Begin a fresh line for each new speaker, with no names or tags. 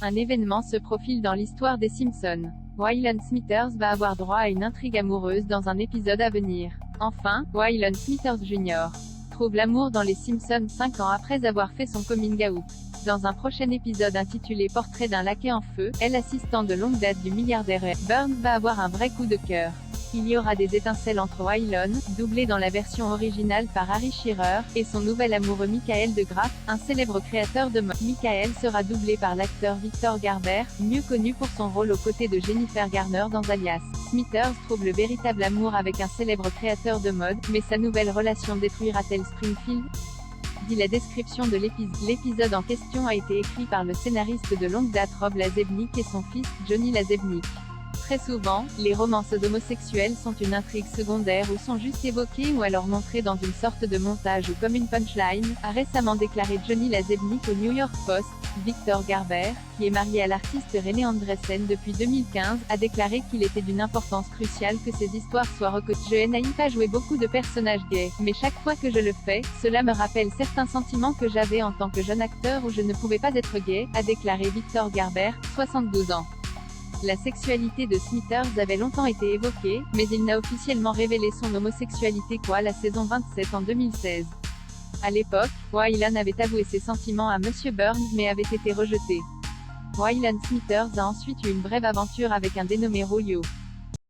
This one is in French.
Un événement se profile dans l'histoire des Simpsons. Waylon Smithers va avoir droit à une intrigue amoureuse dans un épisode à venir. Enfin, Waylon Smithers Jr. trouve l'amour dans les Simpsons 5 ans après avoir fait son coming out. Dans un prochain épisode intitulé Portrait d'un laquais en feu, l'assistant de longue date du milliardaire Burns va avoir un vrai coup de cœur. Il y aura des étincelles entre Waylon, doublé dans la version originale par Harry Shearer, et son nouvel amoureux Michael de Graaf, un célèbre créateur de mode. Michael sera doublé par l'acteur Victor Garber, mieux connu pour son rôle aux côtés de Jennifer Garner dans Alias. Smithers trouve le véritable amour avec un célèbre créateur de mode, mais sa nouvelle relation détruira-t-elle Springfield? Dit la description de l'épisode. L'épisode en question a été écrit par le scénariste de longue date Rob Lazebnik et son fils, Johnny Lazebnik. Très souvent, les romances d'homosexuels sont une intrigue secondaire ou sont juste évoquées ou alors montrées dans une sorte de montage ou comme une punchline, a récemment déclaré Johnny Lazebnik au New York Post. Victor Garber, qui est marié à l'artiste René Andresen depuis 2015, a déclaré qu'il était d'une importance cruciale que ces histoires soient recotées. Je n'aime pas jouer beaucoup de personnages gays, mais chaque fois que je le fais, cela me rappelle certains sentiments que j'avais en tant que jeune acteur où je ne pouvais pas être gay, a déclaré Victor Garber, 72 ans. La sexualité de Smithers avait longtemps été évoquée, mais il n'a officiellement révélé son homosexualité qu'à la saison 27 en 2016. À l'époque, Waylon avait avoué ses sentiments à Monsieur Burns mais avait été rejeté. Waylon Smithers a ensuite eu une brève aventure avec un dénommé Rolio.